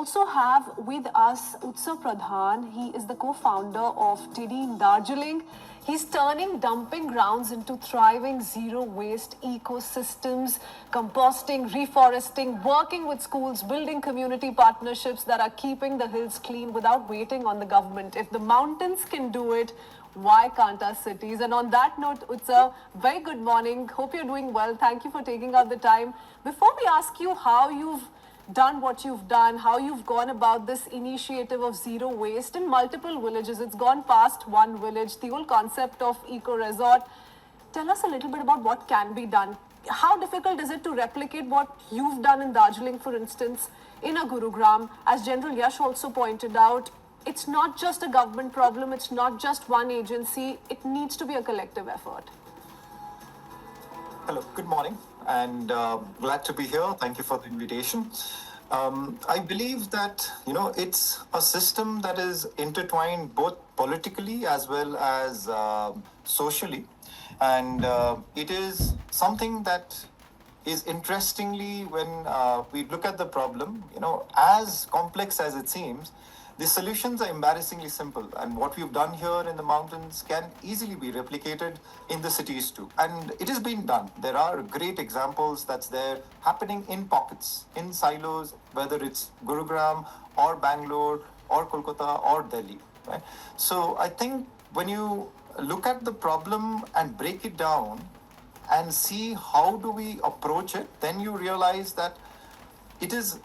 also have with us Utsav Pradhan. He is the co-founder of Didi in Darjeeling. He's turning dumping grounds into thriving zero-waste ecosystems, composting, reforesting, working with schools, building community partnerships that are keeping the hills clean without waiting on the government. If the mountains can do it, why can't our cities? And on that note, Utsav, very good morning. Hope you're doing well. Thank you for taking out the time. Before we ask you how you've done what you've done, how you've gone about this initiative of zero waste in multiple villages. It's gone past one village, the whole concept of eco resort. Tell us a little bit about what can be done. How difficult is it to replicate what you've done in Darjeeling, for instance, in a Gurugram? As General Yash also pointed out, it's not just a government problem, it's not just one agency, it needs to be a collective effort. Hello, good morning, and glad to be here. Thank you for the invitation. I believe that it's a system that is intertwined both politically as well as socially, and it is something that is interestingly when we look at the problem, as complex as it seems. The solutions are embarrassingly simple, and what we've done here in the mountains can easily be replicated in the cities too. And it is being done. There are great examples that's there happening in pockets, in silos, whether it's Gurugram or Bangalore or Kolkata or Delhi. Right? So I think when you look at the problem and break it down and see how do we approach it, then you realize that it is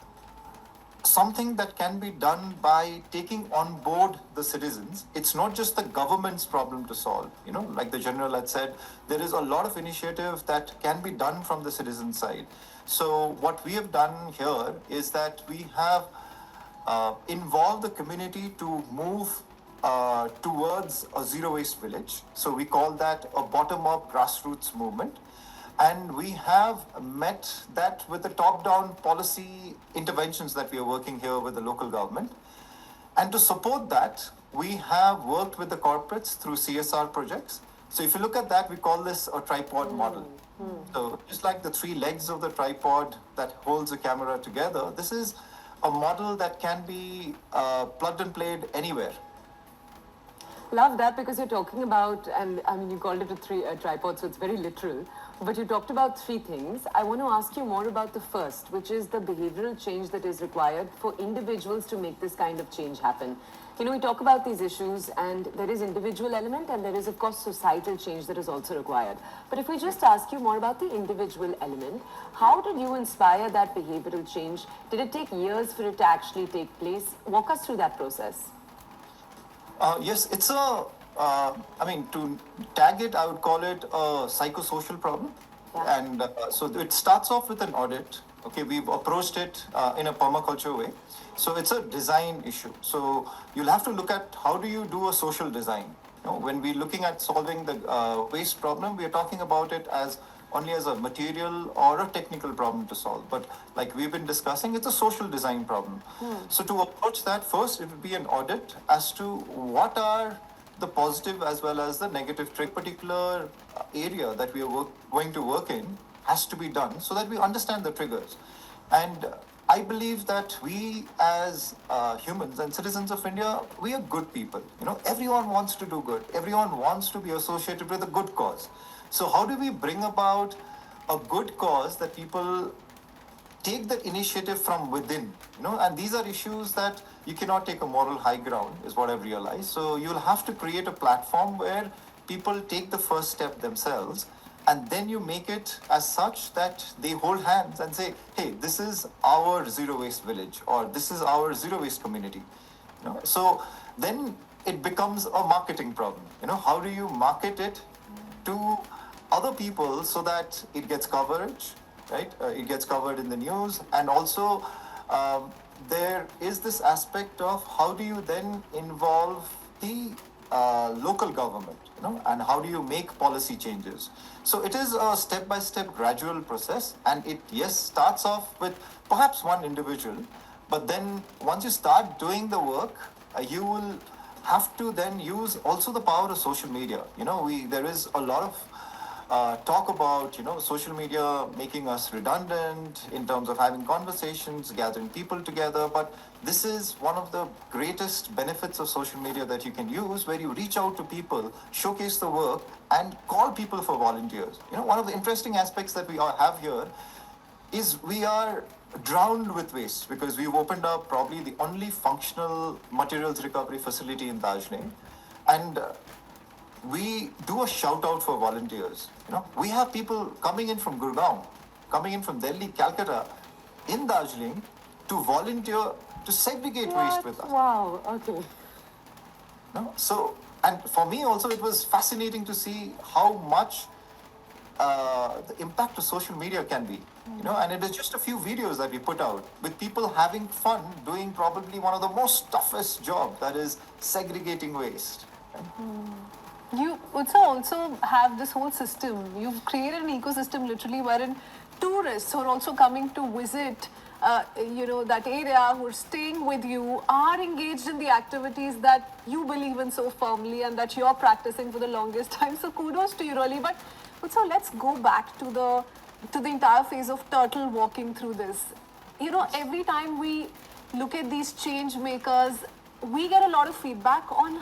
something that can be done by taking on board the citizens. It's not just the government's problem to solve. Like the general had said, there is a lot of initiative that can be done from the citizen side. So what we have done here is that we have involved the community to move towards a zero waste village. So we call that a bottom-up grassroots movement. And we have met that with the top-down policy interventions that we are working here with the local government. And to support that, we have worked with the corporates through CSR projects. So if you look at that, we call this a tripod model. So just like the three legs of the tripod that holds the camera together, this is a model that can be plugged and played anywhere. Love that, because you're talking about, and I mean, you called it a tripod, so it's very literal. But you talked about three things. I want to ask you more about the first, which is the behavioral change that is required for individuals to make this kind of change happen. We talk about these issues, and there is individual element, and there is, of course, societal change that is also required. But if we just ask you more about the individual element, how did you inspire that behavioral change? Did it take years for it to actually take place? Walk us through that process. Yes, it's to tag it, I would call it a psychosocial problem. Yeah. And so it starts off with an audit. Okay, we've approached it in a permaculture way. So it's a design issue. So you'll have to look at how do you do a social design. When we're looking at solving the waste problem, we are talking about it as only as a material or a technical problem to solve. But like we've been discussing, it's a social design problem. So to approach that, first it would be an audit as to what are the positive as well as the negative trick. Particular area that we are going to work in has to be done so that we understand the triggers. And I believe that we as humans and citizens of India, we are good people. Everyone wants to do good. Everyone wants to be associated with a good cause. So how do we bring about a good cause that people take that initiative from within? And these are issues that you cannot take a moral high ground, is what I've realized. So you'll have to create a platform where people take the first step themselves, and then you make it as such that they hold hands and say, hey, this is our zero waste village, or this is our zero waste community. So then it becomes a marketing problem. How do you market it to other people so that it gets coverage, right? It gets covered in the news. And also there is this aspect of how do you then involve the local government, and how do you make policy changes? So it is a step-by-step gradual process, and it, yes, starts off with perhaps one individual, but then once you start doing the work, you will have to then use also the power of social media. There is a lot of talk about, social media making us redundant in terms of having conversations, gathering people together. But this is one of the greatest benefits of social media that you can use, where you reach out to people, showcase the work, and call people for volunteers. One of the interesting aspects that we all have here is we are drowned with waste because we've opened up probably the only functional materials recovery facility in Darjeeling, and we do a shout out for volunteers. We have people coming in from Gurgaon, coming in from Delhi, Calcutta, in Darjeeling to volunteer to segregate waste with us. Wow, okay. So, and for me also, it was fascinating to see how much the impact of social media can be. And it is just a few videos that we put out with people having fun doing probably one of the most toughest job, that is segregating waste. You also have this whole system. You've created an ecosystem literally wherein tourists who are also coming to visit, that area, who are staying with you, are engaged in the activities that you believe in so firmly and that you're practicing for the longest time. So kudos to you, really. But so let's go back to the entire phase of Turtle walking through this. Every time we look at these change makers, we get a lot of feedback on.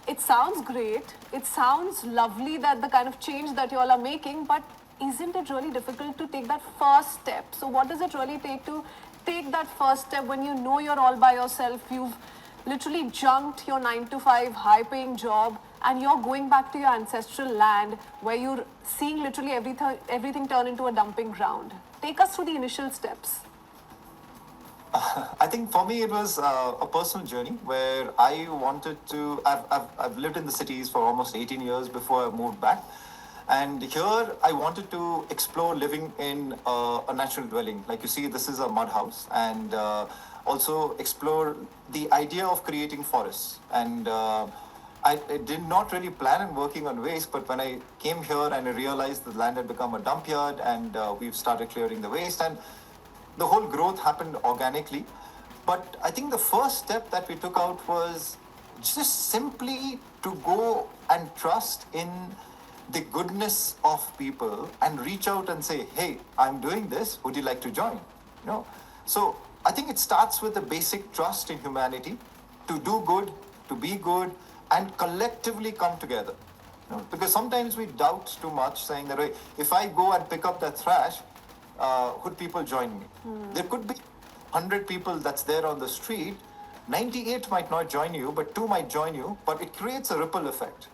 It sounds great. It sounds lovely that the kind of change that you all are making, but isn't it really difficult to take that first step? So what does it really take to take that first step when you know you're all by yourself? You've literally junked your 9-to-5 high-paying job and you're going back to your ancestral land where you're seeing literally everything turn into a dumping ground. Take us through the initial steps. I think for me it was a personal journey where I wanted to. I've lived in the cities for almost 18 years before I moved back, and here I wanted to explore living in a natural dwelling. Like you see, this is a mud house, and also explore the idea of creating forests. And I did not really plan on working on waste, but when I came here and I realized the land had become a dump yard, and we've started clearing the waste, and the whole growth happened organically. But I think the first step that we took out was just simply to go and trust in the goodness of people and reach out and say, hey, I'm doing this, would you like to join? So I think it starts with the basic trust in humanity to do good, to be good, and collectively come together. Because sometimes we doubt too much, saying that, hey, if I go and pick up that trash, could people join me? There could be 100 people that's there on the street, 98 might not join you, but 2 might join you, but it creates a ripple effect.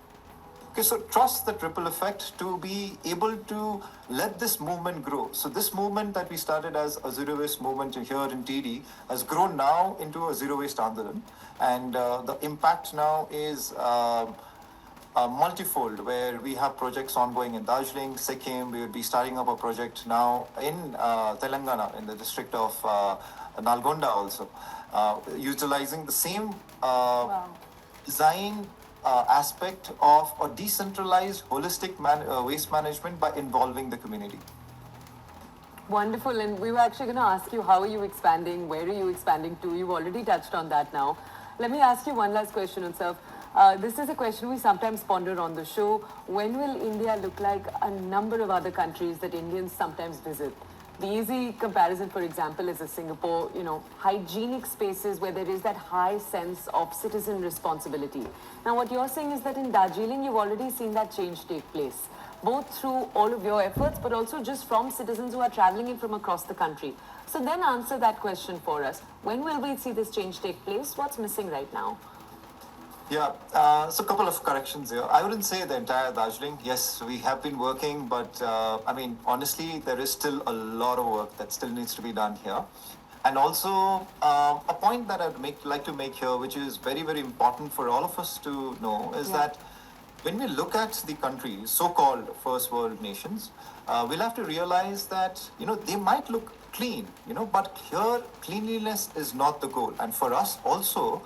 Okay, so trust that ripple effect to be able to let this movement grow. So this movement that we started as a zero waste movement here in TD has grown now into a zero waste Andolan, and the impact now is multifold, where we have projects ongoing in Darjeeling, Sikkim. We will be starting up a project now in Telangana, in the district of Nalgonda also, utilizing the same design aspect of a decentralized, holistic waste management by involving the community. Wonderful. And we were actually going to ask you, how are you expanding? Where are you expanding to? You've already touched on that now. Let me ask you one last question, Utsav. This is a question we sometimes ponder on the show. When will India look like a number of other countries that Indians sometimes visit? The easy comparison, for example, is Singapore, hygienic spaces where there is that high sense of citizen responsibility. Now, what you're saying is that in Darjeeling, you've already seen that change take place, both through all of your efforts, but also just from citizens who are traveling in from across the country. So then answer that question for us. When will we see this change take place? What's missing right now? Yeah, so a couple of corrections here. I wouldn't say the entire Darjeeling. Yes, we have been working, but honestly, there is still a lot of work that still needs to be done here. And also, a point that I'd like to make here, which is very, very important for all of us to know, is that when we look at the countries, so-called first world nations, we'll have to realize that, they might look clean, but here cleanliness is not the goal. And for us also,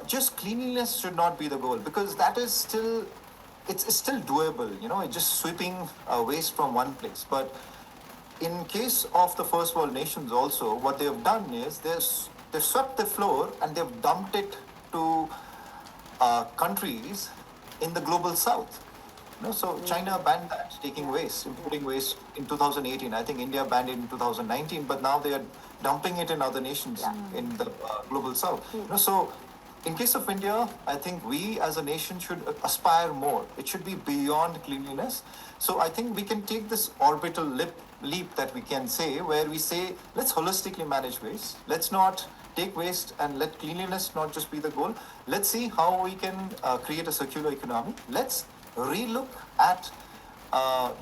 just cleanliness should not be the goal, because that is still, it's still doable, it's just sweeping waste from one place. But in case of the first world nations also, what they have done is they've swept the floor and they've dumped it to countries in the global south. So China banned that, taking waste, importing waste in 2018. I think India banned it in 2019, but now they are dumping it in other nations in the global south. So in case of India, I think we as a nation should aspire more. It should be beyond cleanliness. So I think we can take this orbital leap that we can say, where we say, let's holistically manage waste. Let's not take waste and let cleanliness not just be the goal. Let's see how we can create a circular economy. Let's relook at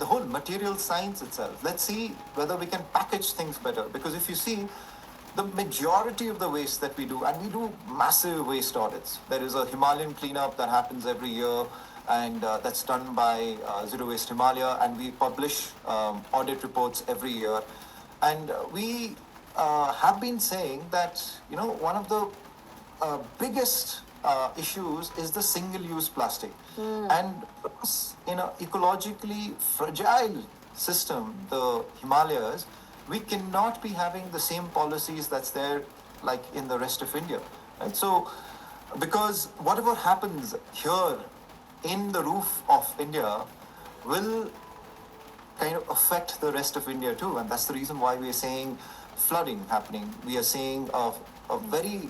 the whole material science itself. Let's see whether we can package things better. Because if you see, the majority of the waste that we do, and we do massive waste audits. There is a Himalayan cleanup that happens every year, and that's done by Zero Waste Himalaya, and we publish audit reports every year. And we have been saying that, one of the biggest issues is the single-use plastic. And in an ecologically fragile system, the Himalayas, we cannot be having the same policies that's there like in the rest of India. Right? So, because whatever happens here in the roof of India will kind of affect the rest of India too. And that's the reason why we are saying flooding happening. We are seeing a very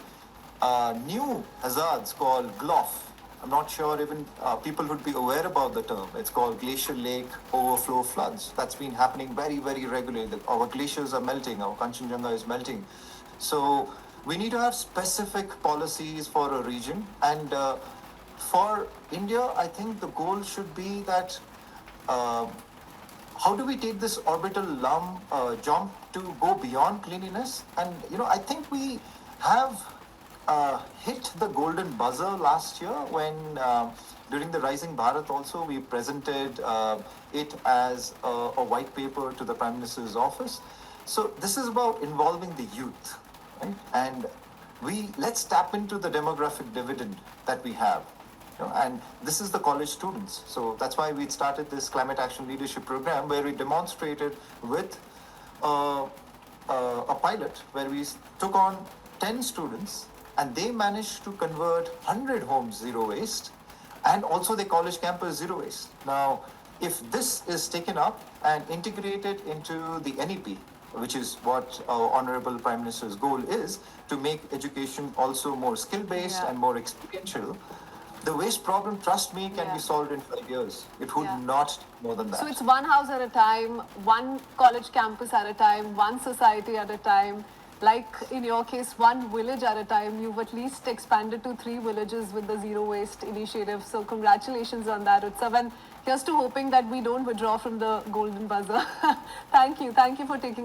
new hazards called GLOF. I'm not sure even people would be aware about the term. It's called glacial lake overflow floods. That's been happening very, very regularly. Our glaciers are melting, our Kanchenjunga is melting. So we need to have specific policies for a region. And for India, I think the goal should be that how do we take this orbital jump to go beyond cleanliness? And, I think we have hit the golden buzzer last year when during the Rising Bharat also we presented it as a white paper to the Prime Minister's office. So this is about involving the youth, right? And let's tap into the demographic dividend that we have. And this is the college students. So that's why we started this climate action leadership program, where we demonstrated with a pilot where we took on 10 students, and they managed to convert 100 homes zero waste, and also the college campus zero waste. Now, if this is taken up and integrated into the NEP, which is what our Honorable Prime Minister's goal is, to make education also more skill-based and more experiential, the waste problem, trust me, can be solved in 5 years. It would not more than that. So it's one house at a time, one college campus at a time, one society at a time. Like in your case, one village at a time. You've at least expanded to 3 villages with the Zero Waste initiative. So congratulations on that, Utsav. And here's to hoping that we don't withdraw from the golden buzzer. Thank you. Thank you for taking